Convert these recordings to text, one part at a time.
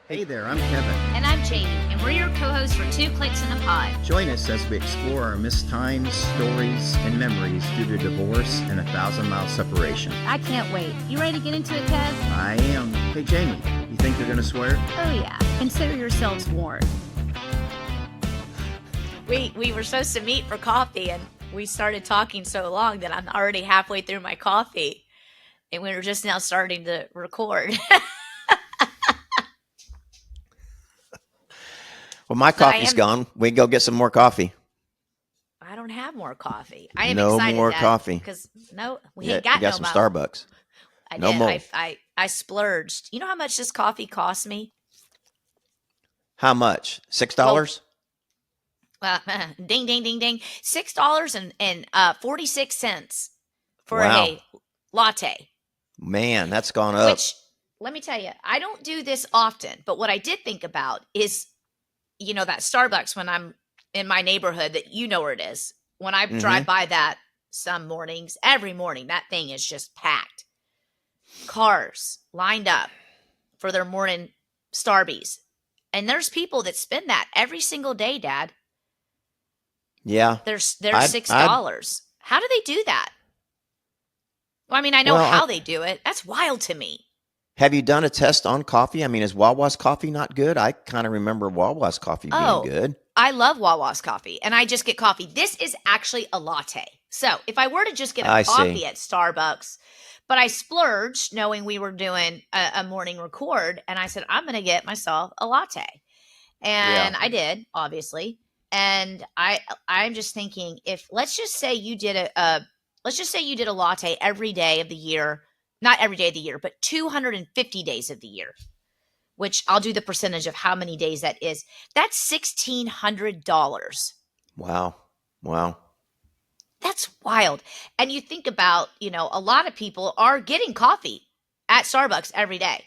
Hey there, I'm Kevin. And I'm Jamie, and we're your co-hosts for Two Clicks in a Pod. Join us as we explore our missed times, stories, and memories due to divorce and a 1,000-mile separation. I can't wait. You ready to get into it, Kev? I am. Hey, Jamie, you think they're going to swear? Oh, yeah. Consider yourselves warned. We were supposed to meet for coffee, and we started talking so long that I'm already halfway through my coffee, and we were just now starting to record. Well, my coffee's gone. We can go get some more coffee. I don't have more coffee. I am no excited. More coffee. Because we ain't got you got no some Starbucks. I no did. more. I splurged. You know how much this coffee cost me? How much? $6? Ding, ding, ding, ding. $6.46 for a latte. Man, that's gone up. Which, let me tell you, I don't do this often. But what I did think about is, you know, that Starbucks when I'm in my neighborhood, that you know where it is. When I drive by that some mornings, every morning, that thing is just packed. Cars lined up for their morning Starbies. And there's people that spend that every single day, Dad. Yeah. They're $6. How do they do that? Well, I mean, I know how they do it. That's wild to me. Have you done a test on coffee? I mean, is Wawa's coffee not good? I kind of remember Wawa's coffee being good. I love Wawa's coffee, and I just get coffee. This is actually a latte. So if I were to just get a coffee at Starbucks, but I splurged knowing we were doing a morning record, and I said, I'm going to get myself a latte. And I did, obviously. And I'm just thinking, if let's just say you did a latte every day of the year. Not every day of the year, but 250 days of the year, which I'll do the percentage of how many days that is. That's $1,600. Wow. That's wild. And you think about, you know, a lot of people are getting coffee at Starbucks every day.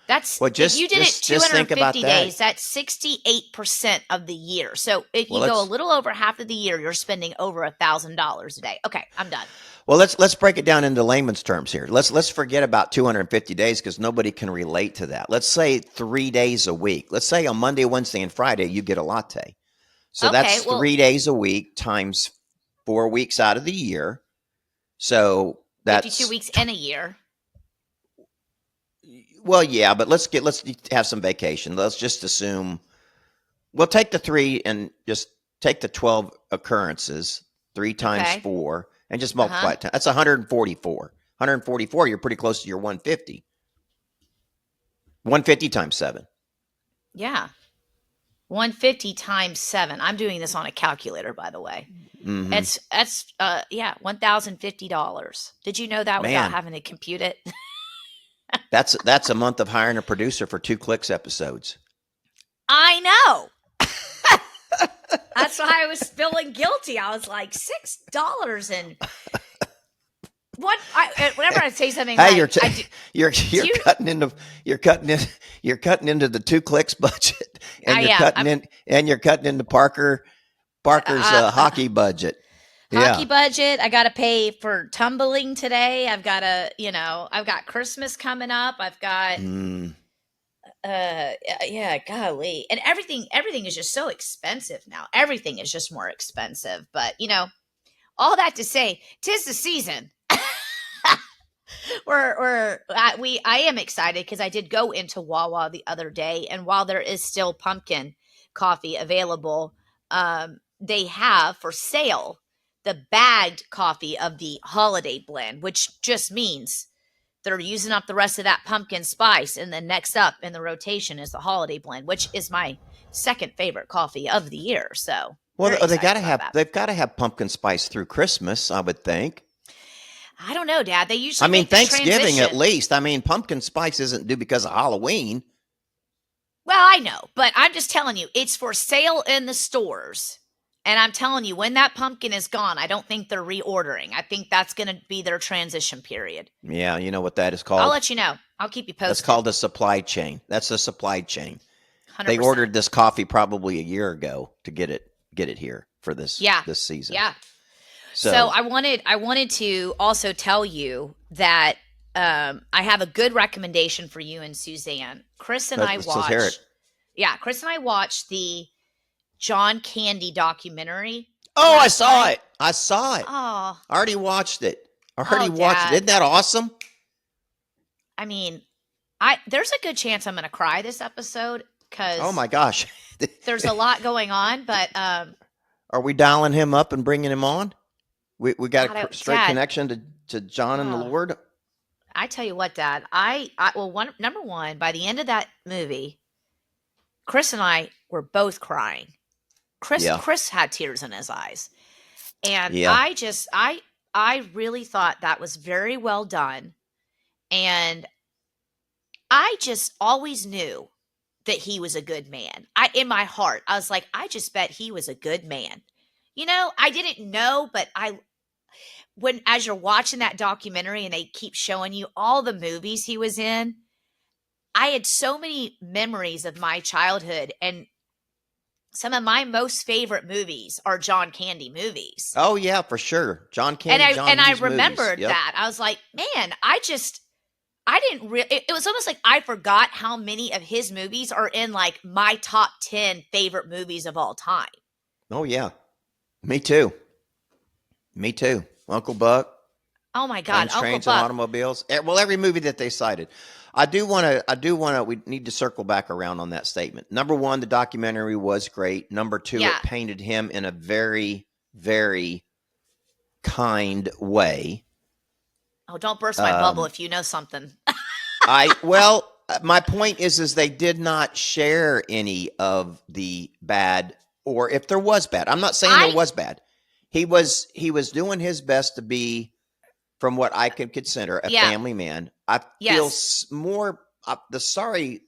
If you did it 250 days, that's 68% of the year. So if you go a little over half of the year, you're spending over $1,000 a day. Okay, I'm done. Well, let's break it down into layman's terms here. Let's forget about 250 days because nobody can relate to that. Let's say 3 days a week. Let's say on Monday, Wednesday, and Friday you get a latte. So that's 3 days a week times 4 weeks out of the year. So that's 52 weeks in a year. Well, yeah, but let's have some vacation. Let's just assume we'll take the 3 and just take the 12 occurrences, 3 times 4. And just multiply it. That's 144. 144, you're pretty close to your 150. 150 times 7. Yeah. 150 times 7. I'm doing this on a calculator, by the way. Mm-hmm. That's $1,050. Did you know that without having to compute it? That's a month of hiring a producer for 2 Clicks episodes. I know. That's why I was feeling guilty. I was like, $6 and whenever I say something, hey, like, you're cutting into the 2 Clicks budget, and you're cutting into Parker's hockey budget. Hockey budget. I got to pay for tumbling today. I've got Christmas coming up. I've got. Golly. And everything is just so expensive now. Everything is just more expensive. But, you know, all that to say, 'tis the season. I am excited because I did go into Wawa the other day, and while there is still pumpkin coffee available, they have for sale the bagged coffee of the holiday blend, which just means they're using up the rest of that pumpkin spice, and then next up in the rotation is the holiday blend, which is my second favorite coffee of the year. So, they've got to have pumpkin spice through Christmas, I would think. I don't know, Dad. They usually. I mean, Thanksgiving at least. I mean, pumpkin spice isn't due because of Halloween. Well, I know, but I'm just telling you, it's for sale in the stores. And I'm telling you, when that pumpkin is gone, I don't think they're reordering. I think that's going to be their transition period. Yeah, you know what that is called? I'll let you know. I'll keep you posted. That's called a supply chain. That's a supply chain. 100%. They ordered this coffee probably a year ago to get it here for this season. Yeah. So I wanted to also tell you that I have a good recommendation for you and Suzanne. Chris and I watched. Yeah, Chris and I watched the John Candy documentary. Oh, I saw it. I saw it. Oh, I already watched it. Isn't that awesome? I mean, there's a good chance I'm going to cry this episode because oh my gosh, there's a lot going on. But are we dialing him up and bringing him on? We got a straight connection to John and the Lord. I tell you what, Dad. Number one, by the end of that movie, Chris and I were both crying. Chris had tears in his eyes, and I really thought that was very well done, and I just always knew that he was a good man. In my heart, I was like, I just bet he was a good man. You know, I didn't know, but as you're watching that documentary and they keep showing you all the movies he was in, I had so many memories of my childhood, and some of my most favorite movies are John Candy movies. Oh yeah, for sure. John Candy. And I remembered that. I was like, man, I didn't really, it was almost like I forgot how many of his movies are in like my top 10 favorite movies of all time. Oh yeah. Me too. Uncle Buck. Oh my God. Planes, Trains, and Automobiles. Well, every movie that they cited. I do want to, we need to circle back around on that statement. Number one, the documentary was great. Number two, it painted him in a very, very kind way. Oh, don't burst my bubble if you know something. My point is they did not share any of the bad, or if there was bad. I'm not saying there was bad. He was doing his best to be, from what I could consider, a family man. I feel more the sorry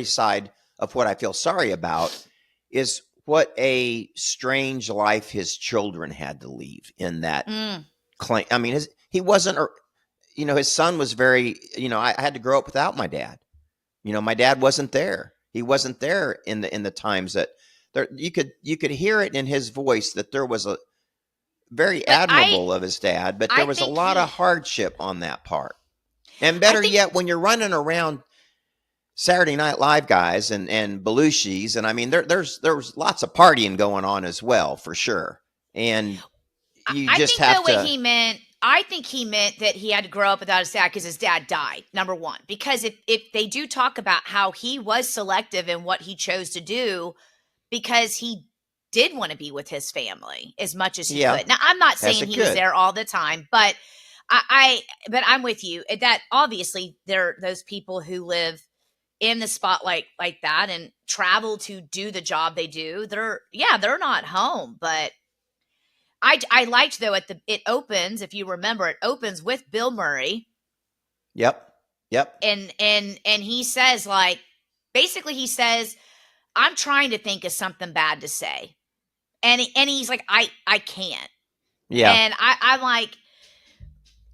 side of what I feel sorry about is what a strange life his children had to leave in that claim. I mean, he wasn't, his son was very, I had to grow up without my dad. My dad wasn't there. He wasn't there in the times that there, you could hear it in his voice that there was a very admirable of his dad, but there was a lot of hardship on that part. And better yet, when you're running around Saturday Night Live guys and Belushis, and I mean, there's lots of partying going on as well, for sure. And I think he meant that he had to grow up without his dad because his dad died, number one. Because if they do talk about how he was selective in what he chose to do, because he did want to be with his family as much as he could. Now, I'm not saying he was there all the time, but but I'm with you that obviously there are those people who live in the spotlight like that and travel to do the job they do. They're not home, but I liked though it opens, if you remember, it opens with Bill Murray. Yep. And he says basically he says, I'm trying to think of something bad to say. And he's like, I can't. Yeah. And I'm like,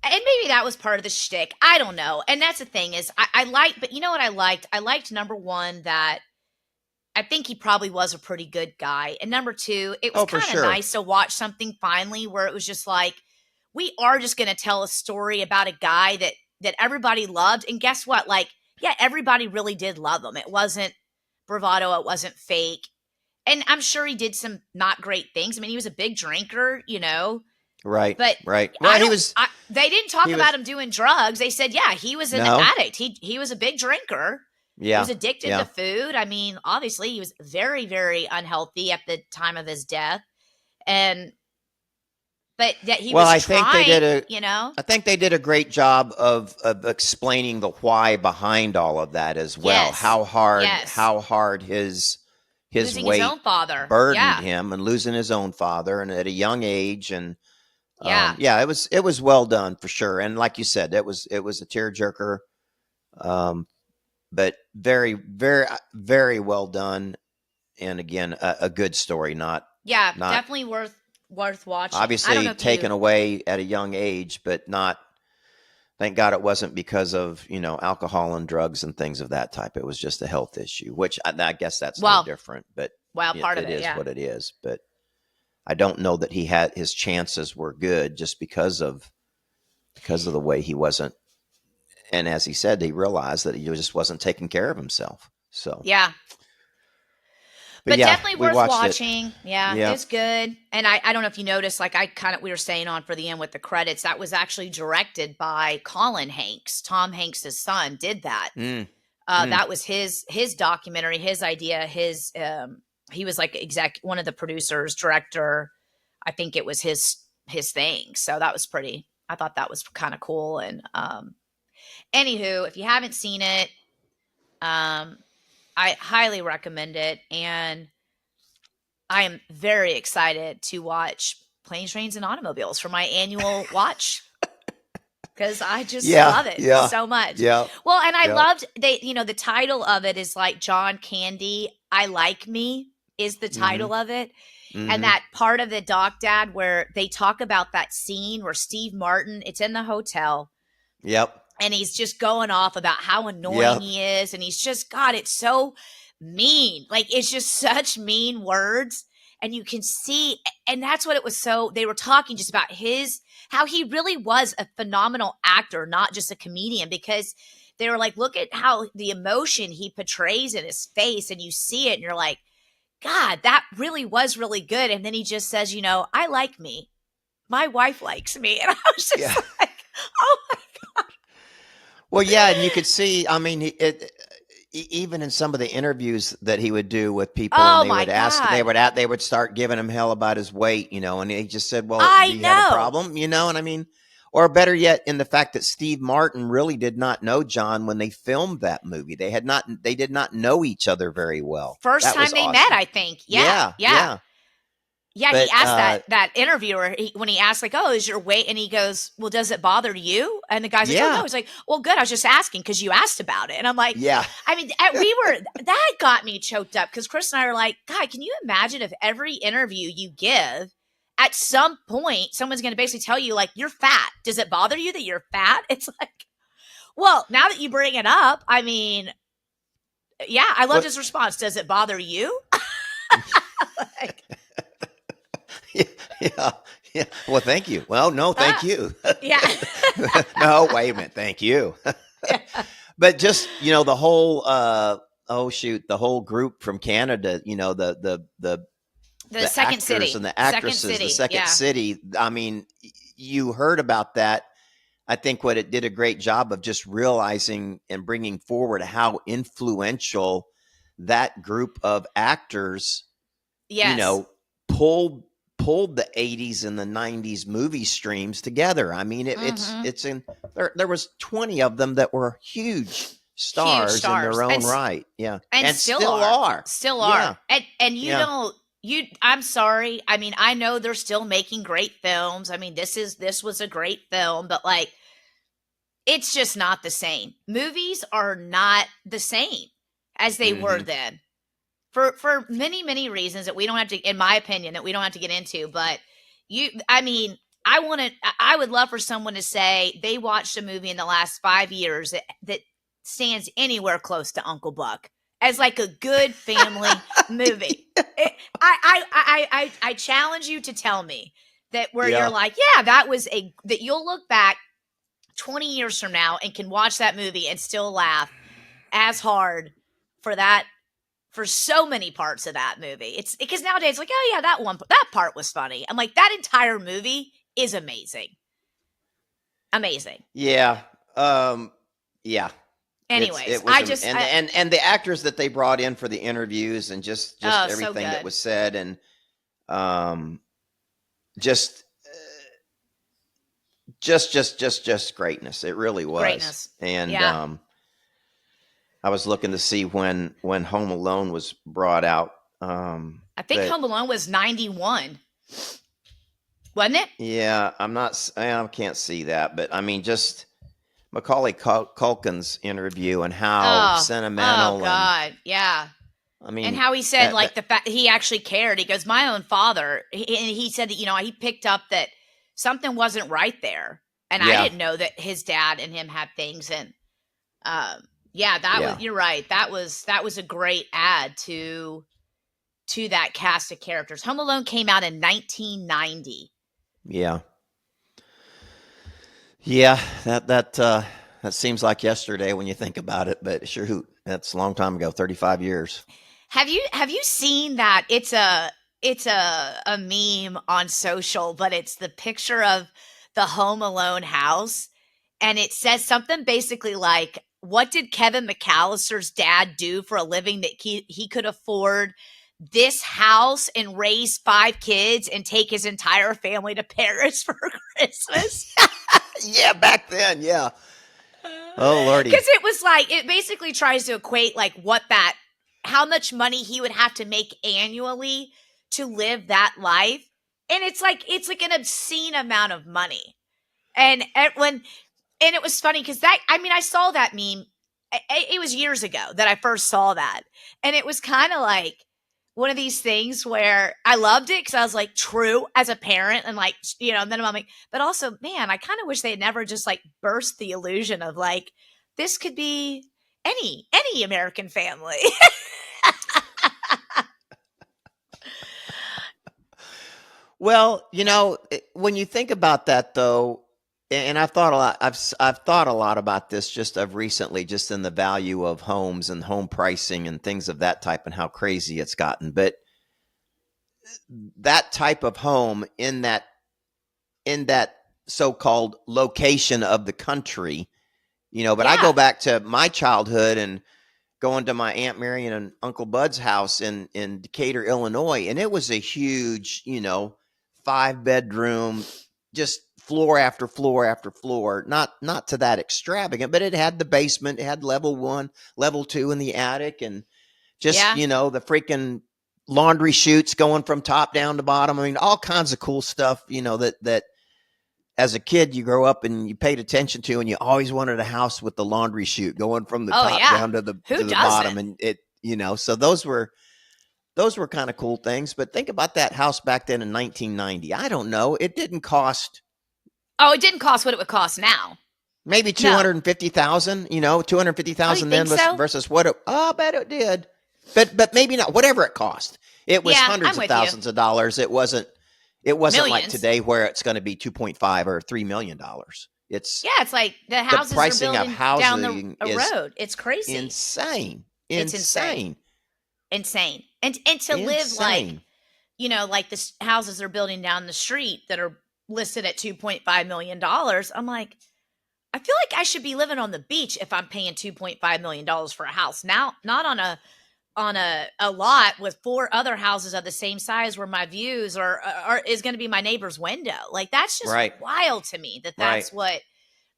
and maybe that was part of the shtick. I don't know. And that's the thing is but you know what I liked? I liked number one, that I think he probably was a pretty good guy. And number two, it was kind of nice to watch something finally where it was just like, we are just going to tell a story about a guy that everybody loved. And guess what? Everybody really did love him. It wasn't bravado. It wasn't fake. And I'm sure he did some not great things. I mean, he was a big drinker, Right. But right. Well, they didn't talk about him doing drugs. They said, he was an addict. He was a big drinker. Yeah. He was addicted to food. I mean, obviously he was very, very unhealthy at the time of his death. But that he was trying, I think they did a great job of explaining the why behind all of that as well. Yes. How hard his losing weight his own father burdened him, and losing his own father, and at a young age, and it was well done for sure. And like you said, it was a tearjerker, but very, very, very well done. And again, a good story. Definitely worth watching. Obviously taken away at a young age, but not. Thank God it wasn't because of, alcohol and drugs and things of that type. It was just a health issue, which I guess that's no different. But part of it is what it is. But I don't know that his chances were good just because of the way he wasn't and as he said, he realized that he just wasn't taking care of himself. So yeah. But yeah, definitely we worth watched watching. it. Yeah, Yeah. it's good. And I don't know if you noticed, like we were saying on for the end with the credits, that was actually directed by Colin Hanks. Tom Hanks' son did that. Mm. Mm. That was his documentary, his idea, he was like one of the producers, director. I think it was his thing. So that was I thought that was kind of cool. And anywho, if you haven't seen it, I highly recommend it. And I am very excited to watch Planes, Trains, and Automobiles for my annual watch because I just love it so much. Yeah. Well, and I Yeah. loved the title of it is like John Candy, I Like Me is the title of it. And that part of the Doc Dad where they talk about that scene where Steve Martin, it's in the hotel. Yep. And he's just going off about how annoying he is. And he's just, God, it's so mean. Like, it's just such mean words. And you can see, and that's what it was. So they were talking just about how he really was a phenomenal actor, not just a comedian, because they were like, look at how the emotion he portrays in his face. And you see it and you're like, God, that really was really good. And then he just says, I like me. My wife likes me. And I was just like, oh my God. Well, yeah, and you could see. I mean, even in some of the interviews that he would do with people, Oh and they my would ask, God. they would start giving him hell about his weight, and he just said, "Well, I do you have a know. problem?" And I mean, or better yet, in the fact that Steve Martin really did not know John when they filmed that movie. They did not know each other very well. First That time was they met, awesome. I think. Yeah. Yeah, he But asked that interviewer when he asked, like, "Oh, is your weight?" And he goes, "Well, does it bother you?" And the guy's like, "Oh no." He's like, "Well, good. I was just asking because you asked about it." And I'm like, yeah, I mean, that got me choked up because Chris and I are like, God, can you imagine if every interview you give, at some point, someone's going to basically tell you, like, you're fat. Does it bother you that you're fat? It's like, well, now that you bring it up, I mean, yeah, I loved his response. Does it bother you? Like, yeah. Well, thank you. Well, no, thank you. Yeah. No, wait a minute. Thank you. Yeah. But just the whole the whole group from Canada, the Second actors City and the actresses, the Second City. I mean, you heard about that. I think what it did a great job of just realizing and bringing forward how influential that group of actors, Yes. pulled the 80s and the 90s movie streams together. I mean, it's in there was 20 of them that were huge stars in their own right. Yeah. And still are. Still are. Yeah. And I'm sorry. I mean, I know they're still making great films. I mean, this was a great film, but like it's just not the same. Movies are not the same as they were then. For many, many reasons that we don't have to, in my opinion, that we don't have to get into. But I would love for someone to say they watched a movie in the last 5 years that stands anywhere close to Uncle Buck as like a good family movie. I challenge you to tell me that where you're like, yeah, that you'll look back 20 years from now and can watch that movie and still laugh as hard for so many parts of that movie. It's because nowadays, like, oh yeah, that part was funny. I'm like, that entire movie is amazing. Amazing. Yeah. Yeah. Anyways, and the actors that they brought in for the interviews and just everything that was said and just greatness. It really was. Greatness. And I was looking to see when Home Alone was brought out. I think Home Alone was 91. Wasn't it? Yeah, I can't see that, but I mean, just Macaulay Culkin's interview and how sentimental. Oh God, yeah. I mean, and how he said the fact he actually cared. He goes, my own father, and he said that he picked up that something wasn't right there, and I didn't know that his dad and him had things, and was, you're right. That was a great add to that cast of characters. Home Alone came out in 1990. Yeah. Yeah, That seems like yesterday when you think about it, but sure, that's a long time ago, 35 years. Have you seen that? It's a meme on social, but it's the picture of the Home Alone house, and it says something basically like, "What did Kevin McAllister's dad do for a living that he could afford this house and raise 5 kids and take his entire family to Paris for Christmas?" Yeah, back then, yeah. Oh lordy. Because it was like, it basically tries to equate like how much money he would have to make annually to live that life. And it's like an obscene amount of money. And it was funny because I saw that meme. It was years ago that I first saw that. And it was kind of like one of these things where I loved it because I was like, true as a parent, and like, and then I'm like, but also, man, I kind of wish they had never just like burst the illusion of like, this could be any American family. Well, when you think about that though, and I've thought a lot, I've thought a lot about this just of recently, just in the value of homes and home pricing and things of that type and how crazy it's gotten. But that type of home in that so-called location of the country, but I go back to my childhood and going to my Aunt Marion and Uncle Bud's house in Decatur, Illinois. And it was a huge, 5-bedroom, just floor after floor after floor, not to that extravagant, but it had the basement, it had level 1, level 2 in the attic, and just, the freaking laundry chutes going from top down to bottom. I mean, all kinds of cool stuff, that as a kid you grow up and you paid attention to, and you always wanted a house with the laundry chute going from the top down to the bottom. And it, so those were kind of cool things. But think about that house back then in 1990. I don't know. It didn't cost. Oh, it didn't cost what it would cost now. Maybe 250,000, 250,000 then versus what I bet it did. But maybe not, whatever it cost. It was hundreds of thousands of dollars. It wasn't Millions. Like today where it's going to be 2.5 or $3 million. It's like the houses pricing are building of housing down the road. It's crazy. Insane. It's insane. And to live like, like the houses they're building down the street that are listed at $2.5 million. I'm like, I feel like I should be living on the beach if I'm paying $2.5 million for a house. Now, not on a lot with 4 other houses of the same size where my views is going to be my neighbor's window. Like, that's just wild to me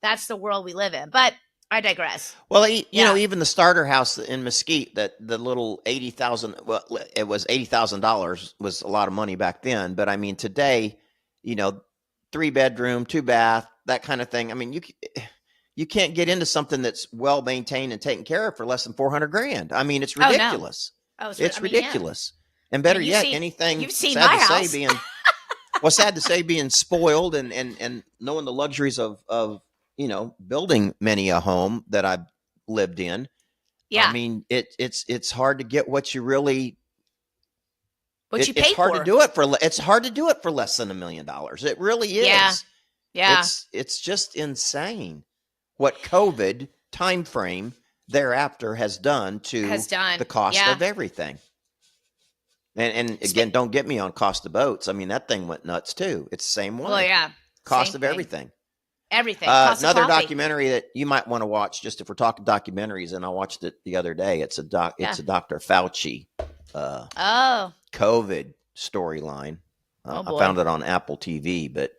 that's the world we live in. But I digress. Well, even the starter house in Mesquite, that the little $80,000, well, it was $80,000 was a lot of money back then. But I mean, today, 3-bedroom, 2-bath, that kind of thing. I mean, you can't get into something that's well maintained and taken care of for less than $400,000. I mean, it's ridiculous. It's ridiculous. Yeah. And better yet, anything you've seen my house. Sad to say being spoiled and knowing the luxuries of building many a home that I've lived in. Yeah. I mean, it's hard to get what you really. You pay for. It's hard to do it for less than $1 million. It really is. Yeah. It's just insane what COVID time frame thereafter has done to the cost of everything. And again, don't get me on cost of boats. I mean, that thing went nuts too. It's the same way. Well, yeah. Cost of everything. Everything. Another documentary that you might want to watch, just if we're talking documentaries, and I watched it the other day. It's a Dr. Fauci COVID storyline. I found it on Apple TV, but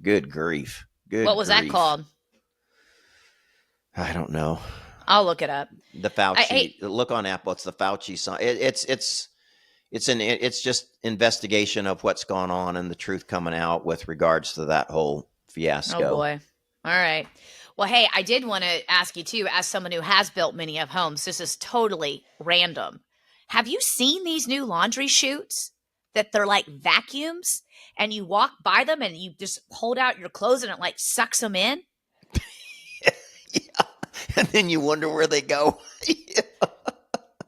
good grief. What was that called? I don't know. I'll look it up. The Fauci. Look on Apple. It's the Fauci song. It's just investigation of what's gone on and the truth coming out with regards to that whole fiasco. Oh boy. All right. Well, hey, I did want to ask you too, as someone who has built many of homes, this is totally random. Have you seen these new laundry chutes that they're like vacuums, and you walk by them and you just hold out your clothes and it like sucks them in? Yeah. And then you wonder where they go.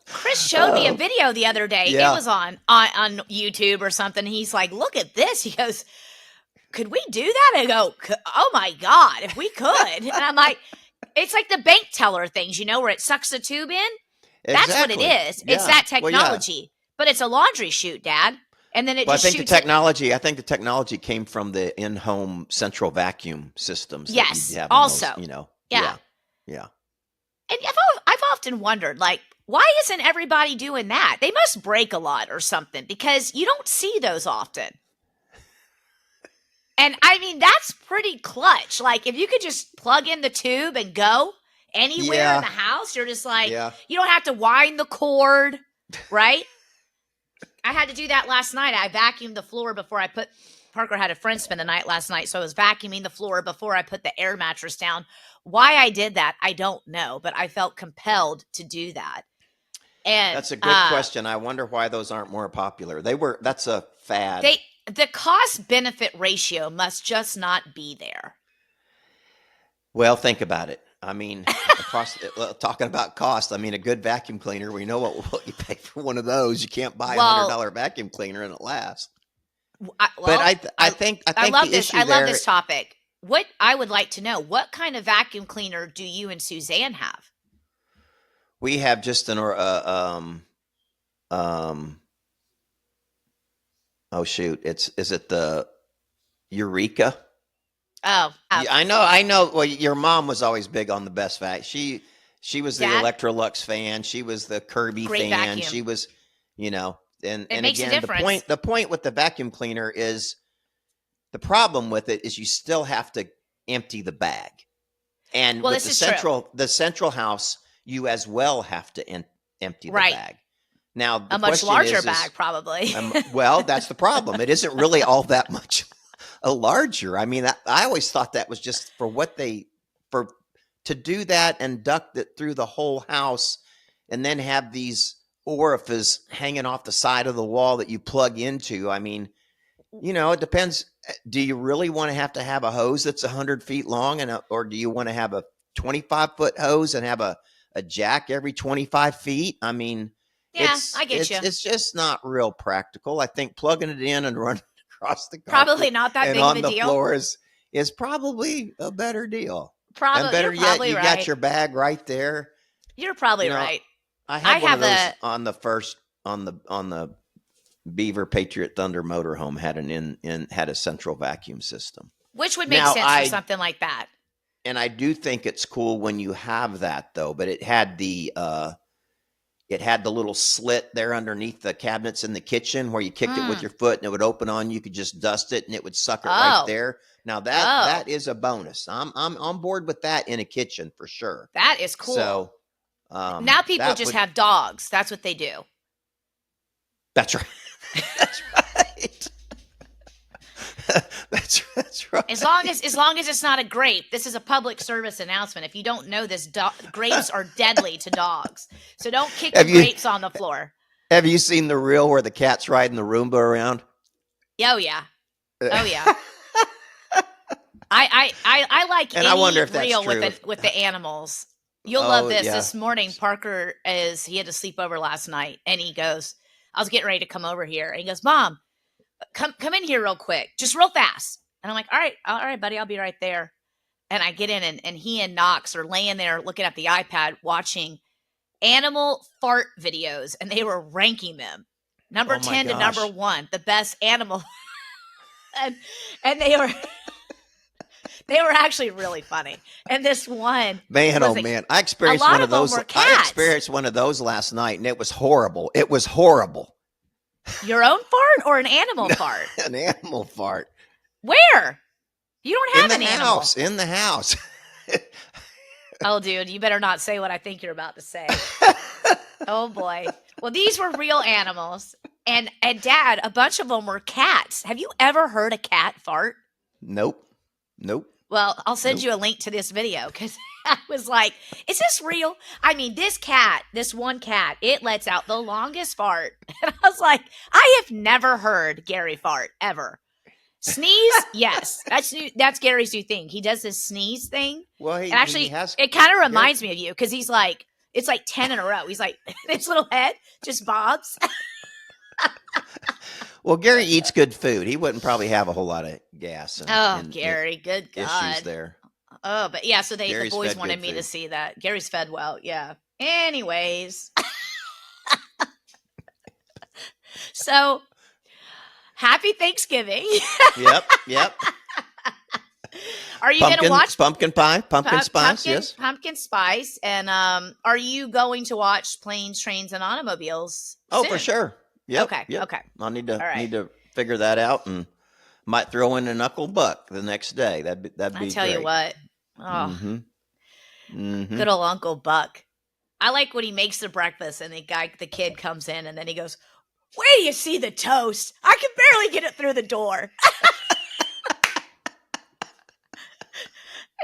Chris showed me a video the other day. Yeah. It was on YouTube or something. He's like, look at this. He goes, could we do that? I go, oh my God, if we could. And I'm like, It's like the bank teller things, where it sucks the tube in. That's Exactly. what it is. Yeah. It's that Well, yeah. technology, but it's a laundry chute, Dad. And then it Well, just shoots I think the technology came from the in-home central vacuum systems. Yes. That you have Also. in those, Yeah. Yeah. And I've often wondered, like, why isn't everybody doing that? They must break a lot or something because you don't see those often. And I mean, that's pretty clutch. Like, if you could just plug in the tube and go anywhere in the house, you're just like, you don't have to wind the cord, right? I had to do that last night. I vacuumed the floor before Parker had a friend spend the night last night, so I was vacuuming the floor before I put the air mattress down. Why I did that, I don't know, but I felt compelled to do that. And that's a good question. I wonder why those aren't more popular. That's a fad. The cost benefit ratio must just not be there. Well, think about it. I mean, talking about cost, I mean, a good vacuum cleaner, we know what you pay for one of those. You can't buy $100 vacuum cleaner and it lasts. I think I love this. I love this topic. What I would like to know, what kind of vacuum cleaner do you and Suzanne have? We have just oh shoot, is it the Eureka? Oh, I know. Well, your mom was always big on the best vac. She was the Electrolux fan. She was the Kirby fan. Vacuum. She was, and makes again, a difference. the point with the vacuum cleaner is the problem with it is you still have to empty the bag. And with the central house, you as well have to empty the bag. Now, a much larger bag, probably. Well, that's the problem. It isn't really all that much a larger. I mean, I always thought that was just for to do that and duct it through the whole house and then have these orifices hanging off the side of the wall that you plug into. I mean, it depends. Do you really want to have a hose that's 100 feet long or do you want to have a 25-foot hose and have a jack every 25 feet? I mean, I get you. It's just not real practical. I think plugging it in and running across the carpet probably not that and big on of a the deal. floor is probably a better deal. Probably, and better yet, you right. Got your bag right there. You're probably right. I had one of those on the Beaver Patriot Thunder motorhome had a central vacuum system, which would make sense for something like that. And I do think it's cool when you have that though. But it had the little slit there underneath the cabinets in the kitchen where you kicked it with your foot and it would open on. You could just dust it and it would suck it right there. Now that is a bonus. I'm on board with that in a kitchen for sure. That is cool. So now people just have dogs. That's what they do. That's right. That's right. That's right. As long as it's not a grape. This is a public service announcement. If you don't know this, grapes are deadly to dogs. So don't kick the grapes on the floor. Have you seen the reel where the cat's riding the Roomba around? Oh yeah. Oh yeah. I like and any I wonder if that's reel true. with the animals. You'll love this. Yeah. This morning, Parker he had to sleep over last night, and he goes, I was getting ready to come over here, and he goes, Mom, come in here real quick, just real fast. And I'm like, all right, buddy, I'll be right there. And I get in, and he and Knox are laying there looking at the iPad watching animal fart videos, and they were ranking them number 10 to number 1, the best animal. and they were actually really funny. And this one, man, I experienced one of those. I experienced one of those last night, and it was horrible. It was horrible. Your own fart or an animal fart? An animal fart. Where? You don't have an animal. In the house. Oh, dude, you better not say what I think you're about to say. Oh, boy. Well, these were real animals. And Dad, a bunch of them were cats. Have you ever heard a cat fart? Nope. Well, I'll send you a link to this video because I was like, is this real? I mean, this one cat, it lets out the longest fart. And I was like, I have never heard Gary fart ever. Sneeze? Yes. That's Gary's new thing. He does this sneeze thing. Well, it kind of reminds me of you because he's like, it's like 10 in a row. He's like, his little head just bobs. Well, Gary eats good food. He wouldn't probably have a whole lot of gas. Gary, good God. Issues there. Oh, but yeah, so the Gary's boys fed wanted good me to food. see that. Gary's fed well, yeah. Anyways. So, happy Thanksgiving. Yep. Are you going to watch pumpkin pie, pumpkin spice? Yes. pumpkin spice? And are you going to watch Planes, Trains, and Automobiles Oh, soon? for sure. Yep. Okay. Yep. Okay. I'll need All right. to figure that out, and might throw in a knuckle buck the next day. That'd be I tell great. you what. Oh, Mm-hmm. good old Uncle Buck. I like when he makes the breakfast and the kid comes in and then he goes, "Where do you see the toast? I can barely get it through the door."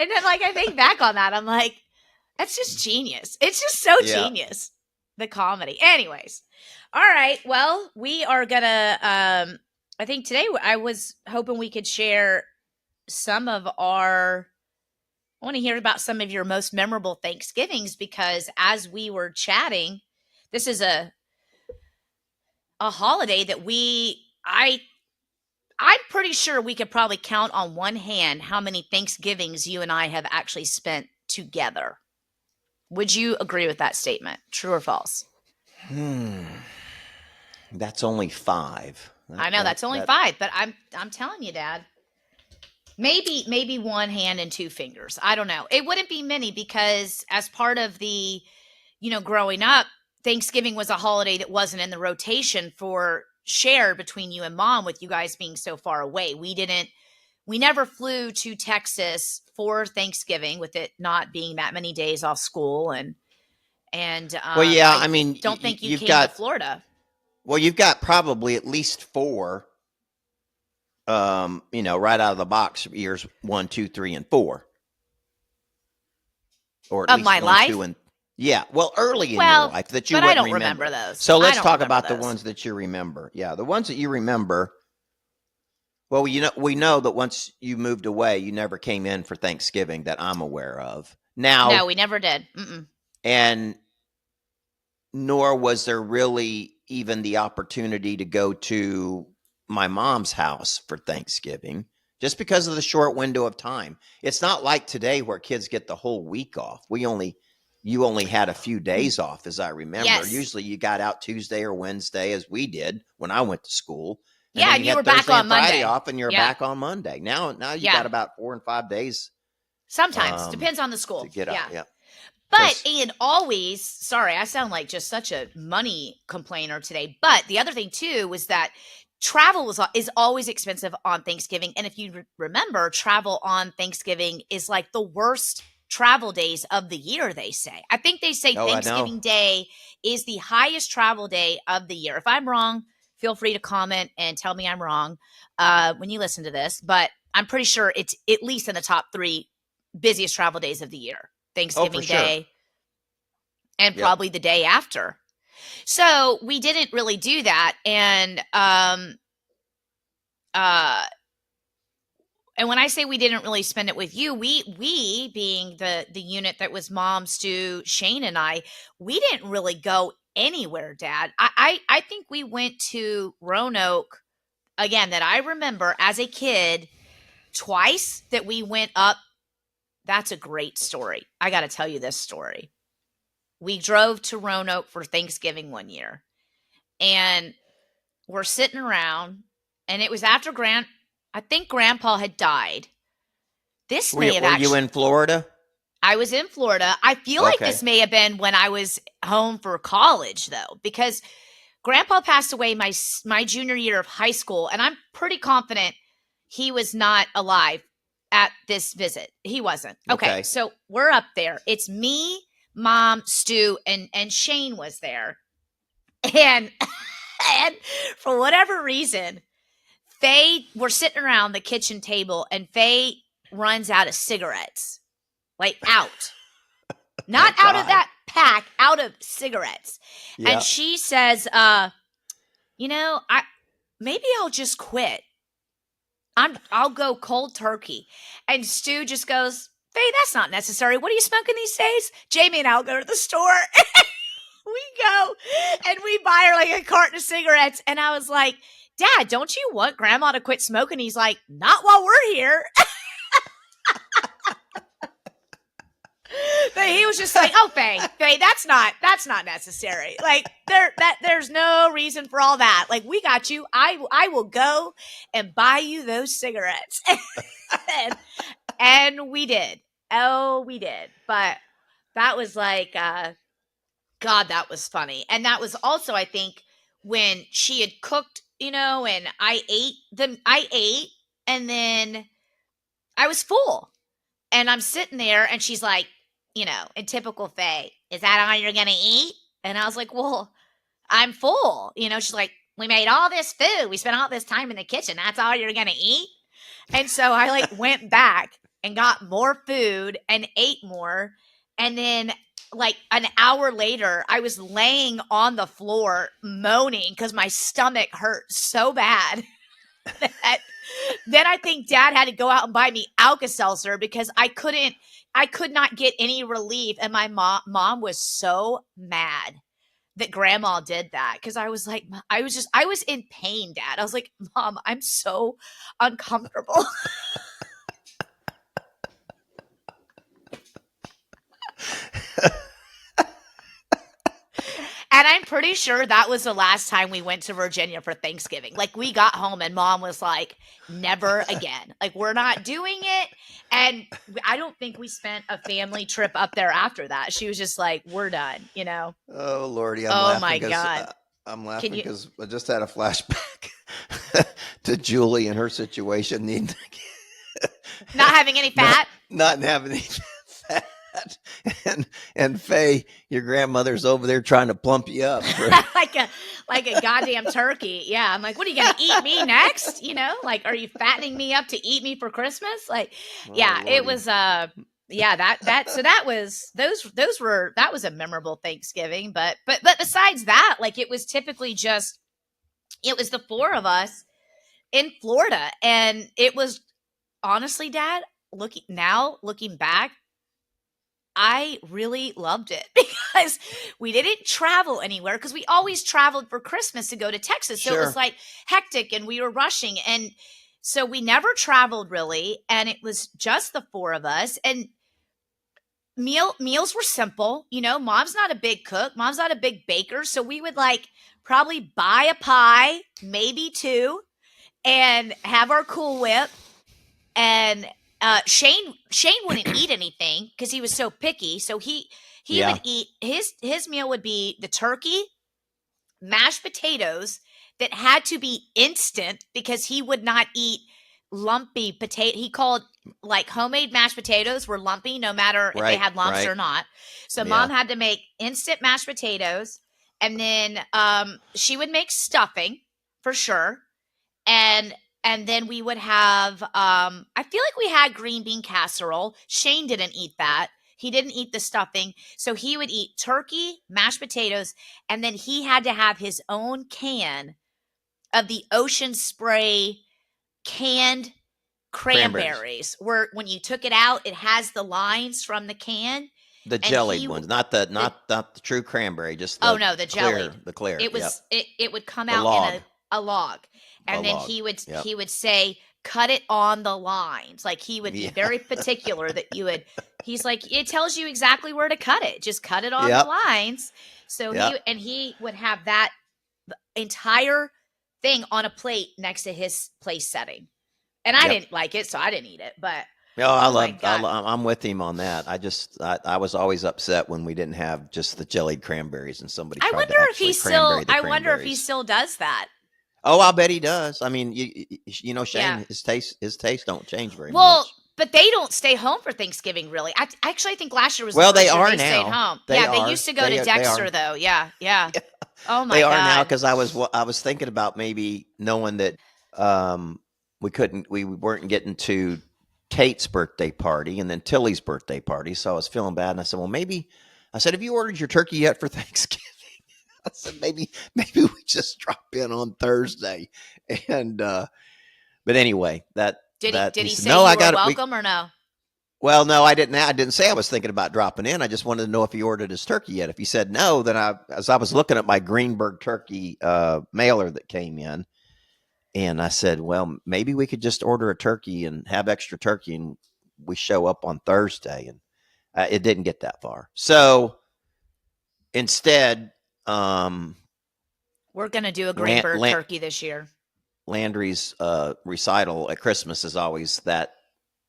And then, like, I think back on that, I'm like, that's just genius. It's just so genius, the comedy. Anyways, all right. Well, we are gonna. I think today I was hoping we could share some of our. I want to hear about some of your most memorable Thanksgivings because as we were chatting, this is a holiday that I'm pretty sure we could probably count on one hand how many Thanksgivings you and I have actually spent together. Would you agree with that statement? True or false? That's only 5. I know that's only 5, but I'm telling you, Dad. Maybe one hand and 2 fingers. I don't know. It wouldn't be many because as part of the, growing up, Thanksgiving was a holiday that wasn't in the rotation for shared between you and Mom with you guys being so far away. We never flew to Texas for Thanksgiving with it not being that many days off school and well, yeah, I mean, don't think you you've came got to Florida. Well, you've got probably at least 4 right out of the box, years 1, 2, 3, and 4. Or at Of least my 1, life? 2, and early in your life that you but wouldn't I don't remember those. So let's I don't talk remember about the those. ones that you remember. Yeah, the ones that you remember. Well, we know that once you moved away, you never came in for Thanksgiving that I'm aware of. Now, No, we never did. and nor was there really even the opportunity to go to my mom's house for Thanksgiving just because of the short window of time. It's not like today where kids get the whole week off. You only had a few days off, as I remember. Yes. Usually you got out Tuesday or Wednesday, as we did when I went to school. And Yeah, then and you you had were back Thursday on and Friday Monday. off, and you're Yeah. back on Monday. Now you Yeah. got about 4 and 5 days Sometimes. Depends on the school. to get out. Yeah. But, and always, sorry, I sound like just such a money complainer today. But the other thing, too, was that travel is always expensive on Thanksgiving. And if you remember, travel on Thanksgiving is like the worst travel days of the year, they say. I think they say Thanksgiving Day is the highest travel day of the year. If I'm wrong, feel free to comment and tell me I'm wrong when you listen to this. But I'm pretty sure it's at least in the top 3 busiest travel days of the year. Thanksgiving Day and probably the day after. So we didn't really do that. And when I say we didn't really spend it with you, we being the unit that was Mom, Stu, Shane, and I, we didn't really go anywhere, Dad. I think we went to Roanoke again that I remember as a kid twice that we went up. That's a great story. I got to tell you this story. We drove to Roanoke for Thanksgiving one year, and we're sitting around, and it was after I think Grandpa had died. This may have actually. Were you in Florida? I was in Florida. I feel like this may have been when I was home for college, though, because Grandpa passed away my junior year of high school, and I'm pretty confident he was not alive at this visit. He wasn't. Okay. So we're up there. It's me, Mom, Stu, and Shane was there. And for whatever reason, Faye, we're sitting around the kitchen table and Faye runs out of cigarettes. Like out. Not out of that pack, out of cigarettes. Yeah. And she says, maybe I'll just quit. I'll go cold turkey. And Stu just goes, Faye, that's not necessary. What are you smoking these days? Jamie and I'll go to the store. We go and we buy her like a carton of cigarettes. And I was like, Dad, don't you want Grandma to quit smoking? He's like, not while we're here. But he was just like, "Oh, Faye, that's not necessary. Like there's no reason for all that. Like we got you. I will go and buy you those cigarettes." and we did. Oh, we did. But that was like, God, that was funny. And that was also, I think, when she had cooked, and I ate, and then I was full. And I'm sitting there, and she's like, in typical Faye, "Is that all you're gonna eat?" And I was like, "Well, I'm full." She's like, "We made all this food. We spent all this time in the kitchen. That's all you're gonna eat?" And so I like went back and got more food and ate more. And then like an hour later, I was laying on the floor moaning because my stomach hurt so bad that then I think Dad had to go out and buy me Alka-Seltzer because I could not get any relief. And my mom was so mad that Grandma did that because I was like, I was in pain, Dad. I was like, "Mom, I'm so uncomfortable." And I'm pretty sure that was the last time we went to Virginia for Thanksgiving. Like we got home and Mom was like, "Never again. Like we're not doing it." And I don't think we spent a family trip up there after that. She was just like, "We're done," Oh Lordy, Oh my God. I'm laughing because I just had a flashback to Julie and her situation, Not having any fat. not having any fat, and Faye, your grandmother's over there trying to plump you up, like a goddamn turkey. Yeah, I'm like, "What are you gonna eat me next?" Like, are you fattening me up to eat me for Christmas? Like, yeah, Lordy. it was. Yeah, that was a memorable Thanksgiving. But besides that, like, it was typically just it was the four of us in Florida, and it was honestly, Dad, looking back, I really loved it because we didn't travel anywhere because we always traveled for Christmas to go to Texas. So it was like hectic and we were rushing. And so we never traveled really. And it was just the four of us. And meals were simple. Mom's not a big cook. Mom's not a big baker. So we would like probably buy a pie, maybe two, and have our Cool Whip. And Shane wouldn't eat anything because he was so picky. So he would eat his meal would be the turkey, mashed potatoes that had to be instant because he would not eat lumpy potato. He called like homemade mashed potatoes were lumpy no matter if they had lumps or not. So Mom had to make instant mashed potatoes, and then she would make stuffing for sure. And then we would have, I feel like we had green bean casserole. Shane didn't eat that. He didn't eat the stuffing. So he would eat turkey, mashed potatoes, and then he had to have his own can of the Ocean Spray canned cranberries. Where when you took it out, it has the lines from the can. The jellied ones, not the true cranberry, just the jellied. The clear. It was it would come out in a log. And then he would say, "Cut it on the lines." Like he would be very particular that you would. He's like, "It tells you exactly where to cut it. Just cut it on the lines." So he would have that entire thing on a plate next to his place setting, and I didn't like it, so I didn't eat it. But I'm with him on that. I was always upset when we didn't have just the jellied cranberries, and somebody. I wonder if he still does that. Oh, I bet he does. I mean, Shane, his taste don't change very much. Well, but they don't stay home for Thanksgiving, really. I actually think last year was they are they now. Stayed home. They used to go to Dexter though. Yeah. Oh my God. They are now because I was thinking about maybe knowing that we weren't getting to Kate's birthday party and then Tilly's birthday party, so I was feeling bad, and I said, well, maybe. I said, have you ordered your turkey yet for Thanksgiving? I said, maybe we just drop in on Thursday. And, but anyway, did he say no, you were welcome or no? Well, no, I didn't. I didn't say I was thinking about dropping in. I just wanted to know if he ordered his turkey yet. If he said no, then as I was looking at my Greenberg turkey mailer that came in, and I said, well, maybe we could just order a turkey and have extra turkey, and we show up on Thursday. And It didn't get that far. So instead, we're going to do a great bird turkey this year. Landry's recital at Christmas is always that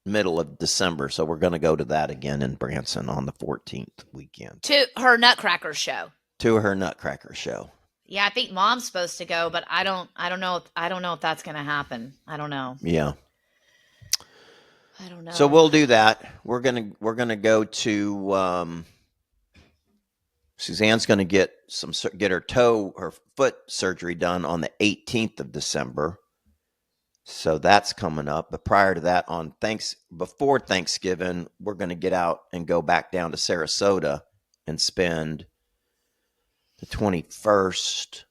middle of December. So we're going to go to that again in Branson on the 14th weekend. To her Nutcracker show. Yeah, I think Mom's supposed to go, but I don't know if that's going to happen. I don't know. Yeah. I don't know. So we'll do that. We're gonna go to Suzanne's gonna get her foot surgery done on the 18th of December. So that's coming up. But prior to that, before Thanksgiving, we're gonna get out and go back down to Sarasota and spend the 21st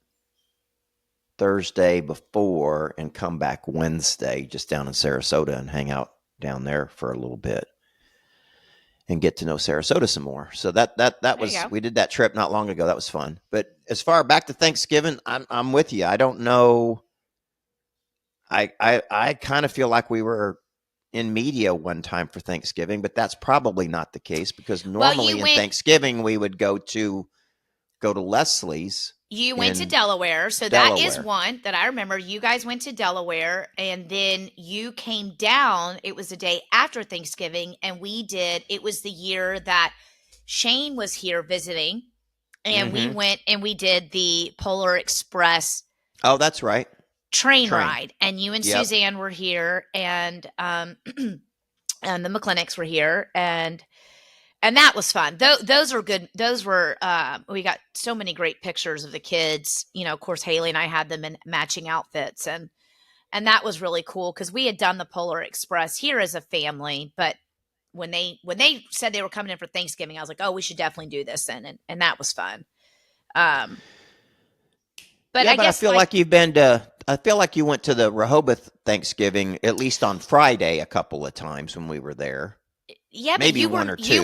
Thursday before and come back Wednesday just down in Sarasota and hang out down there for a little bit and get to know Sarasota some more. So that was, we did that trip not long ago. That was fun. But as far back to Thanksgiving, I'm with you. I don't know. I kind of feel like we were in media one time for Thanksgiving, but that's probably not the case because normally in Thanksgiving we would go to Leslie's. You went to Delaware, so that is one that I remember. You guys went to Delaware, and then you came down. It was the day after Thanksgiving, and it was the year that Shane was here visiting, and we went and we did the Polar Express. Oh, that's right. Train ride, and you and Suzanne were here, and and the McClinics were here, and that was fun. Those were good. Those were, we got so many great pictures of the kids. You know, of course, Haley and I had them in matching outfits, and that was really cool because we had done the Polar Express here as a family. But when they said they were coming in for Thanksgiving, I was like, oh, we should definitely do this then, and that was fun. But I guess I feel like you've been to. I feel like you went to the Rehoboth Thanksgiving at least on Friday a couple of times when we were there. Yeah, maybe but one or two.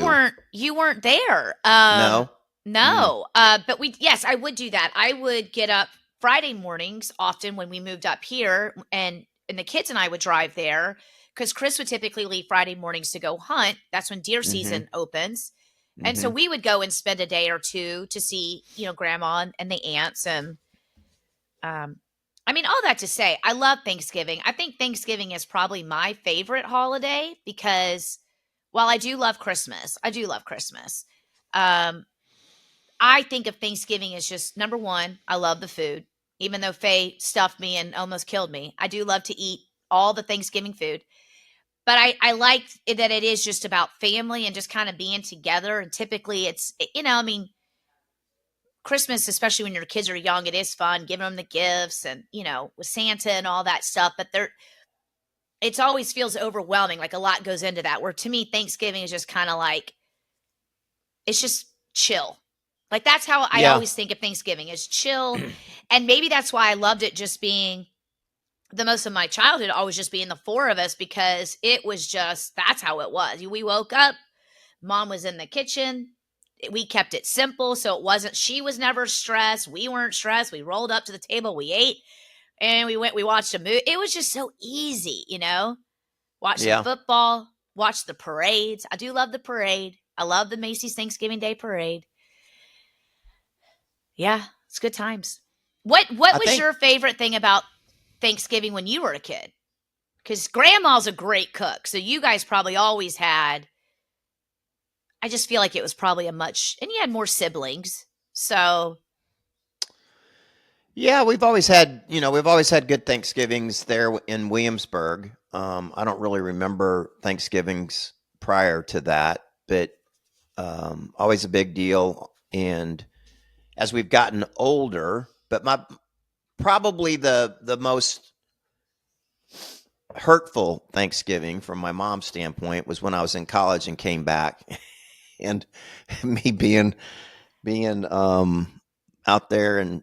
You weren't there. No. But I would do that. I would get up Friday mornings often when we moved up here, and the kids and I would drive there because Chris would typically leave Friday mornings to go hunt. That's when deer season opens, and so we would go and spend a day or two to see, Grandma and the aunts, and all that to say, I love Thanksgiving. I think Thanksgiving is probably my favorite holiday because while I do love Christmas, I think of Thanksgiving as just, number one, I love the food. Even though Faye stuffed me and almost killed me, I do love to eat all the Thanksgiving food. But I like that it is just about family and just kind of being together. And typically it's, Christmas, especially when your kids are young, it is fun giving them the gifts and, with Santa and all that stuff. But it always feels overwhelming. Like a lot goes into that, where to me, Thanksgiving is just kind of like, it's just chill. Like that's how I always think of Thanksgiving, is chill. And maybe that's why I loved it just being the most of my childhood, always just being the four of us, because it was just, that's how it was. We woke up, Mom was in the kitchen. We kept it simple. So she was never stressed. We weren't stressed. We rolled up to the table, we ate, and we watched a movie. It was just so easy, watch some football, watch the parades. I do love the parade. I love the Macy's Thanksgiving Day Parade. Yeah, it's good times. What was your favorite thing about Thanksgiving when you were a kid? Because Grandma's a great cook, so you guys probably always had. I just feel like it was probably and you had more siblings, so. Yeah, we've always had good Thanksgivings there in Williamsburg. I don't really remember Thanksgivings prior to that, but always a big deal. And as we've gotten older, but probably the most hurtful Thanksgiving from my mom's standpoint was when I was in college and came back, and me being out there and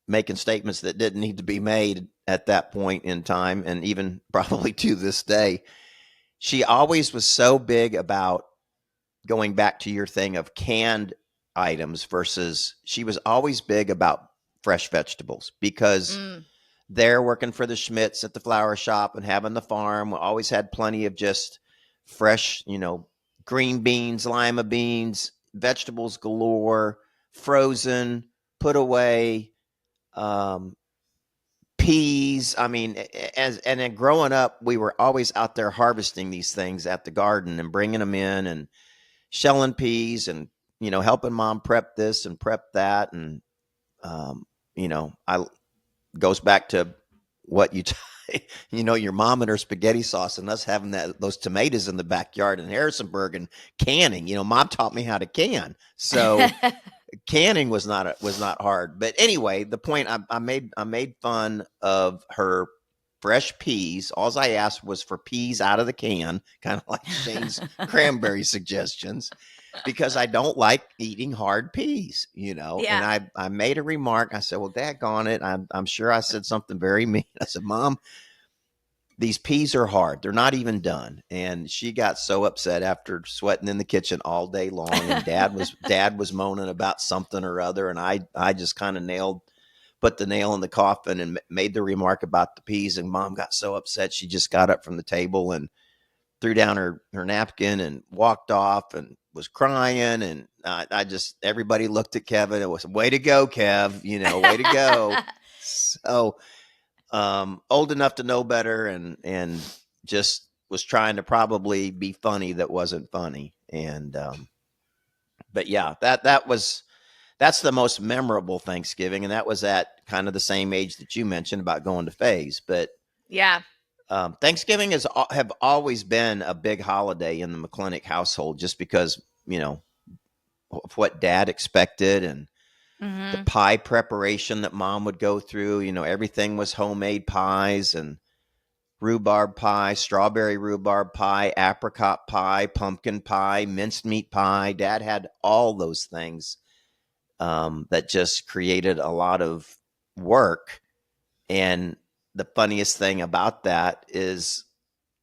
making statements that didn't need to be made at that point in time, and even probably to this day. She always was so big about going back to your thing of canned items versus, she was always big about fresh vegetables, because they're working for the Schmitz at the flower shop and having the farm. We always had plenty of just fresh, green beans, lima beans, vegetables galore, frozen, put away, peas. I mean, and then growing up, we were always out there harvesting these things at the garden and bringing them in and shelling peas and, helping mom prep this and prep that. And, I goes back to what your mom and her spaghetti sauce and us having those tomatoes in the backyard in Harrisonburg and canning. Mom taught me how to can. So canning was not hard. But anyway, the point I made fun of her fresh peas. All I asked was for peas out of the can, kind of like Shane's cranberry suggestions, because I don't like eating hard peas, Yeah. And I made a remark. I said, well, daggone it. I'm sure I said something very mean. I said, Mom, these peas are hard. They're not even done. And she got so upset after sweating in the kitchen all day long. And dad was moaning about something or other. And I just kind of put the nail in the coffin and made the remark about the peas. And Mom got so upset. She just got up from the table and threw down her napkin and walked off and was crying. And everybody looked at Kevin. It was, way to go, Kev, way to go. So, old enough to know better and just was trying to probably be funny that wasn't funny. And, but yeah, that's the most memorable Thanksgiving. And that was at kind of the same age that you mentioned about going to Faye's. But yeah, Thanksgiving have always been a big holiday in the McClintock household, just because, of what Dad expected and the pie preparation that Mom would go through. Everything was homemade pies and rhubarb pie, strawberry rhubarb pie, apricot pie, pumpkin pie, minced meat pie. Dad had all those things that just created a lot of work. And the funniest thing about that is,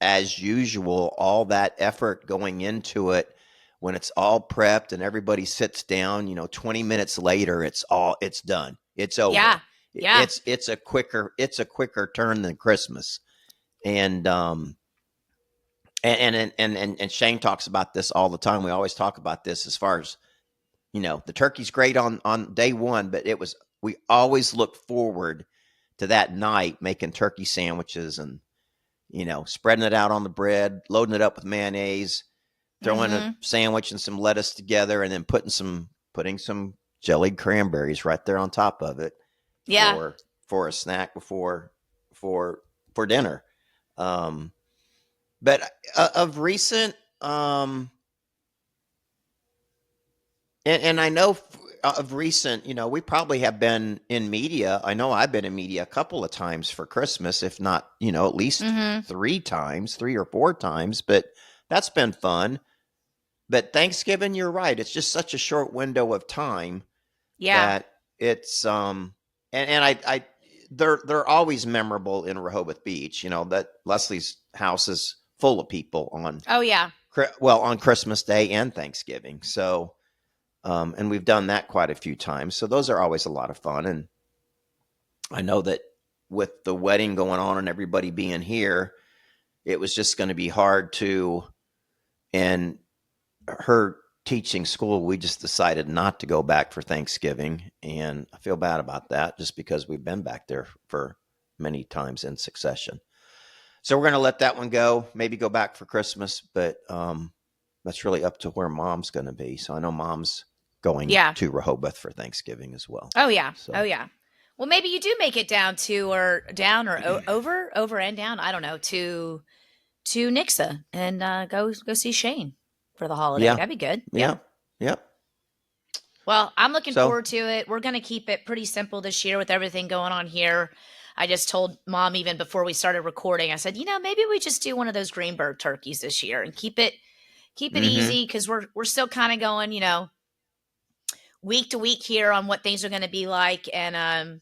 as usual, all that effort going into it, when it's all prepped and everybody sits down, 20 minutes later, it's done. It's over. Yeah. Yeah. It's a quicker turn than Christmas. And Shane talks about this all the time. We always talk about this as far as, the turkey's great on day one, but we always look forward to that night making turkey sandwiches and, spreading it out on the bread, loading it up with mayonnaise, throwing a sandwich and some lettuce together, and then putting some jellied cranberries right there on top of it. Yeah. For a snack before dinner. But of recent, and I know of recent, we probably have been in media. I know I've been in media a couple of times for Christmas, if not, at least 3 or 4 times, but that's been fun. But Thanksgiving, you're right. It's just such a short window of time that it's, and they're always memorable in Rehoboth Beach. That Leslie's house is full of people on Christmas Day and Thanksgiving. So, and we've done that quite a few times. So those are always a lot of fun. And I know that with the wedding going on and everybody being here, it was just going to be hard to, and her teaching school, we just decided not to go back for Thanksgiving. And I feel bad about that, just because we've been back there for many times in succession. So we're going to let that one go, maybe go back for Christmas, but that's really up to where Mom's going to be. So I know Mom's going to Rehoboth for Thanksgiving as well. Oh yeah. So. Oh yeah. Well, maybe you do make it down or over and down. I don't know, to Nixa and go see Shane for the holiday. Yeah. That'd be good. Yeah. Well, I'm looking forward to it. We're going to keep it pretty simple this year with everything going on here. I just told Mom, even before we started recording, I said, maybe we just do one of those Greenberg turkeys this year and keep it easy, because we're still kind of going, week to week here on what things are going to be like, and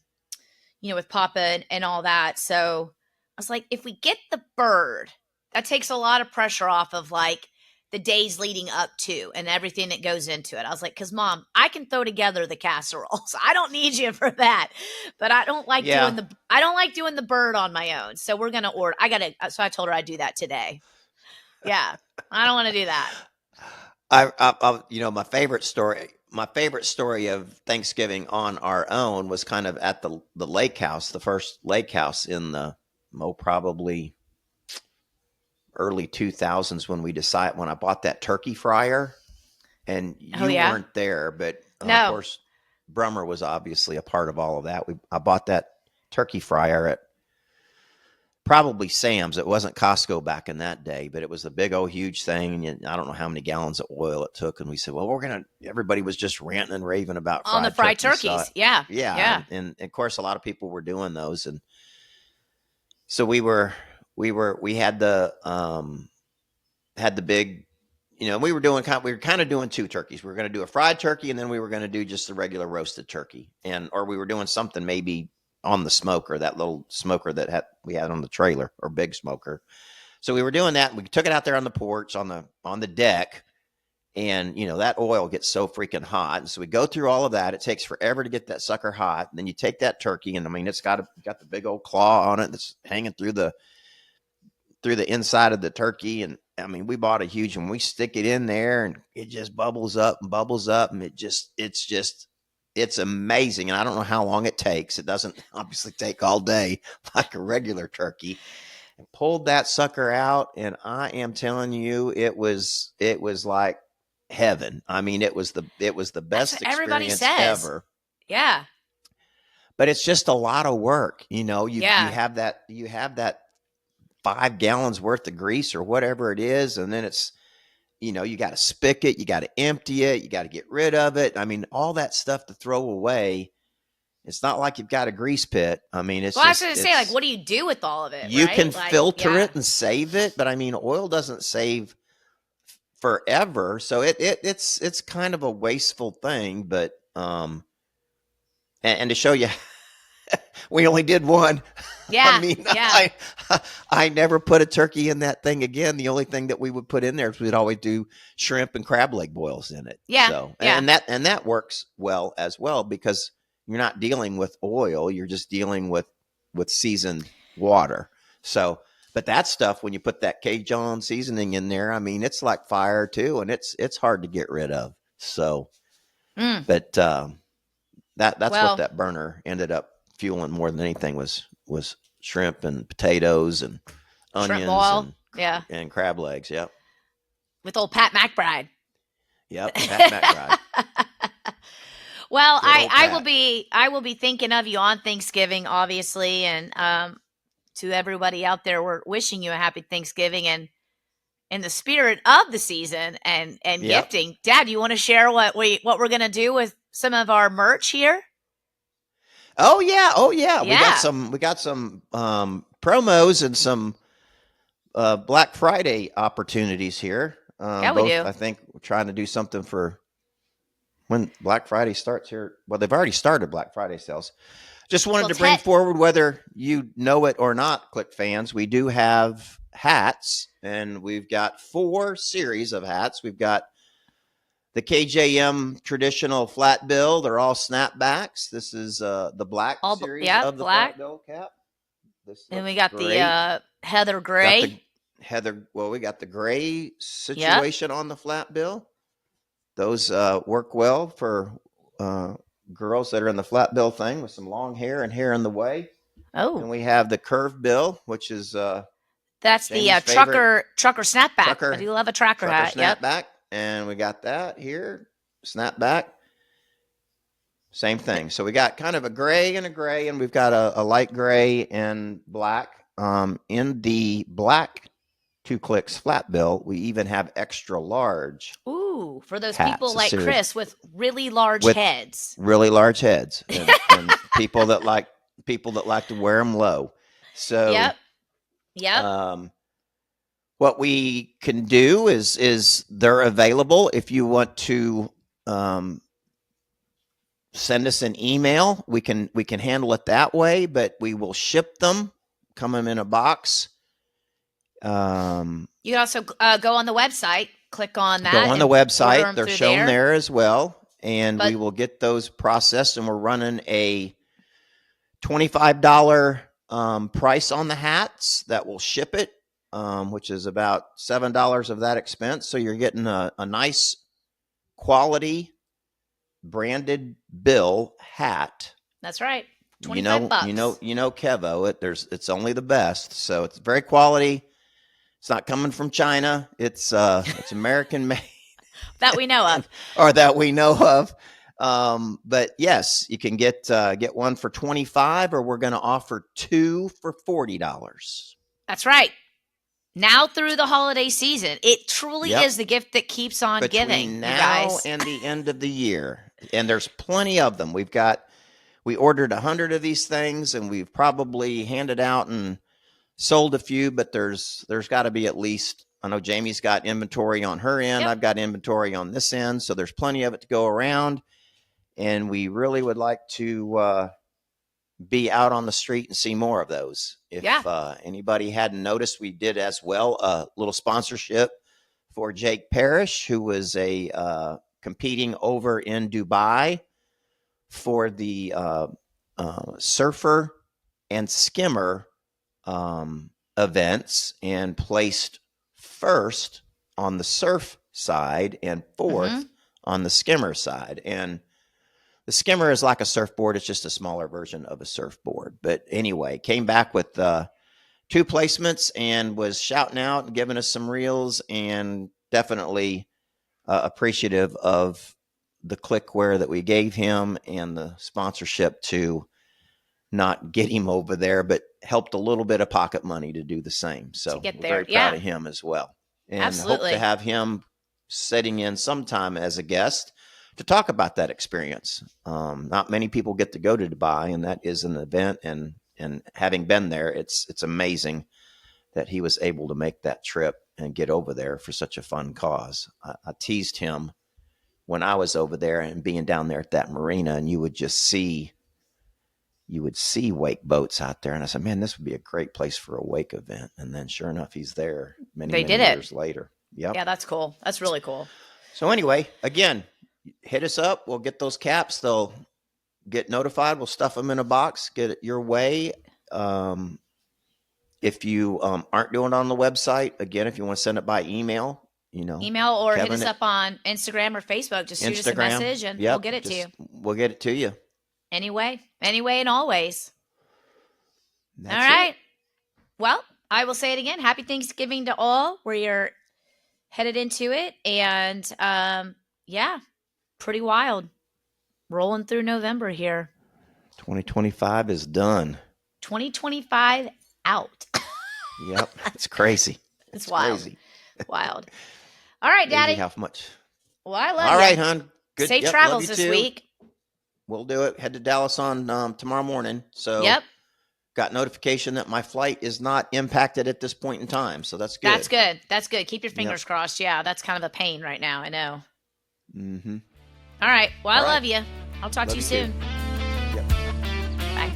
with Papa and all that. So I was like, if we get the bird, that takes a lot of pressure off of like the days leading up to and everything that goes into it. I was like, because Mom, I can throw together the casserole, so I don't need you for that. But I don't like doing the bird on my own. So we're gonna order. So I told her I'd do that today. Yeah, I don't want to do that. My favorite story. My favorite story of Thanksgiving on our own was kind of at the lake house, the first lake house in the probably early 2000s when when I bought that turkey fryer, and Oh you yeah. weren't there, but of No. course Brummer was obviously a part of all of that. I bought that turkey fryer at probably Sam's. It wasn't Costco back in that day, but it was a big old huge thing. And I don't know how many gallons of oil it took. And we said, well, everybody was just ranting and raving about On the fried fried turkey. So, turkeys. Yeah. yeah. Yeah. And of course, a lot of people were doing those. And so we had the big, we were kind of doing two turkeys. We were going to do a fried turkey, and then we were going to do just the regular roasted turkey, or we were doing something maybe on the smoker, that little smoker that we had on the trailer, or big smoker. So we were doing that. And we took it out there on the porch, on the deck, and that oil gets so freaking hot. And so we go through all of that. It takes forever to get that sucker hot. And then you take that turkey, and I mean, it's got the big old claw on it that's hanging through the inside of the turkey. And I mean, we bought a huge one. We stick it in there, and it just bubbles up, and it's amazing. And I don't know how long it takes. It doesn't obviously take all day like a regular turkey. And pulled that sucker out, and I am telling you, it was like heaven. I mean, it was the best experience ever. Yeah. But it's just a lot of work. You have that 5 gallons worth of grease or whatever it is. And then it's, you got to spick it, you got to empty it, you got to get rid of it. I mean, all that stuff to throw away. It's not like you've got a grease pit. I mean, I was going to say, what do you do with all of it? You right? can filter it and save it, but I mean, oil doesn't save forever. So it's kind of a wasteful thing, but, and to show you, we only did one. Yeah. I mean, yeah. I never put a turkey in that thing again. The only thing that we would put in there is we'd always do shrimp and crab leg boils in it. Yeah. So, yeah. And that works well as well, because you're not dealing with oil. You're just dealing with seasoned water. So, but that stuff, when you put that Cajun seasoning in there, I mean, it's like fire too. And it's hard to get rid of. So, but, that's what that burner ended up fueling more than anything was shrimp and potatoes and onions and crab legs. Yep. With old Pat McBride. Yep. Pat McBride. Well, I will be thinking of you on Thanksgiving, obviously. And, to everybody out there, we're wishing you a happy Thanksgiving, and in the spirit of the season and gifting. Dad, you want to share what we're going to do with some of our merch here? Oh yeah. We got some promos and some Black Friday opportunities here. Yeah, we do. I think we're trying to do something for when Black Friday starts here. Well, they've already started Black Friday sales. Just wanted to bring forward, whether you know it or not, Click fans, we do have hats, and we've got 4 series of hats. We've got the KJM traditional flat bill. They're all snapbacks. This is the black series of the flat bill cap. And we got great. The heather gray. We got the gray situation on the flat bill. Those work well for girls that are in the flat bill thing with some long hair and hair in the way. Oh. And we have the curved bill, which is that's Jamie's the trucker snapback. I do love a trucker hat. Snapback. Yep. And we got that here, snapback. Same thing. So we got kind of a gray, and we've got a light gray and black. In the black 2 Clicks flat bill, we even have extra large. Ooh, for those people like Chris with really large heads. Really large heads, and people that like to wear them low. So Yep. What we can do is they're available if you want to send us an email. We can handle it that way, but we will ship them, come them in a box. You can also go on the website, click on that. Go on the website. They're shown there as well, and we will get those processed, and we're running a $25 price on the hats that will ship it. which is about $7 of that expense. So you're getting a nice quality branded bill hat. That's right. $25. You know, Kevo, it's only the best. So it's very quality. It's not coming from China. It's American made. That we know of. Or that we know of. But yes, you can get one for $25, or we're going to offer 2 for $40. That's right. Now through the holiday season, it truly is the gift that keeps on Between giving. now you guys. and the end of the year, and there's plenty of them. We ordered 100 of these things, and we've probably handed out and sold a few. But there's got to be at least. I know Jamie's got inventory on her end. Yep. I've got inventory on this end, so there's plenty of it to go around. And we really would like to be out on the street and see more of those. If anybody hadn't noticed, we did as well a little sponsorship for Jake Parrish, who was competing over in Dubai for the surfer and skimmer events, and placed first on the surf side and fourth on the skimmer side. And the skimmer is like a surfboard. It's just a smaller version of a surfboard. But anyway, came back with 2 placements and was shouting out and giving us some reels, and definitely appreciative of the clickware that we gave him and the sponsorship to not get him over there, but helped a little bit of pocket money to do the same. So we're very proud of him as well. And absolutely. Hope to have him sitting in sometime as a guest to talk about that experience. Not many people get to go to Dubai, and that is an event. And having been there, it's amazing that he was able to make that trip and get over there for such a fun cause. I teased him when I was over there and being down there at that marina, and you would see wake boats out there. And I said, man, this would be a great place for a wake event. And then sure enough, he's there many years later. Yep. Yeah, that's cool. That's really cool. So anyway, again, hit us up. We'll get those caps. They'll get notified. We'll stuff them in a box, get it your way. If you aren't doing it on the website, again, if you want to send it by email, email or Kevin, hit us up on Instagram or Facebook. Just shoot us a message and we'll get it to you. We'll get it to you. Anyway and always. That's all right. Well, I will say it again. Happy Thanksgiving to all where you're headed into it. And pretty wild. Rolling through November here. 2025 is done. 2025 out. Yep. It's crazy. It's wild. Crazy. Wild. All right, Daddy. How much? Well, I love you. All right, hon. Good. Safe travels this week. We'll do it. Head to Dallas on tomorrow morning. So got notification that my flight is not impacted at this point in time. So that's good. That's good. Keep your fingers crossed. Yeah, that's kind of a pain right now. I know. Mm-hmm. All right. Well, I love you. I'll talk to you soon. Yep. Bye.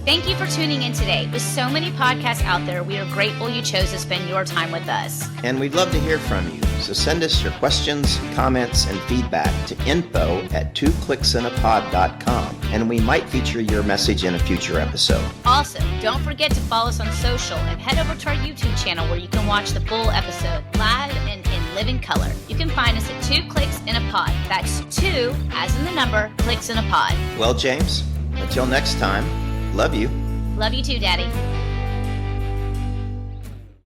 Thank you for tuning in today. With so many podcasts out there, we are grateful you chose to spend your time with us. And we'd love to hear from you. So send us your questions, comments, and feedback to info@twoclicksinapod.com, and we might feature your message in a future episode. Also, don't forget to follow us on social and head over to our YouTube channel where you can watch the full episode live and in living color. You can find us at 2 Clicks in a Pod. That's 2, as in the number, clicks in a pod. Well, James, until next time, love you. Love you too, Daddy.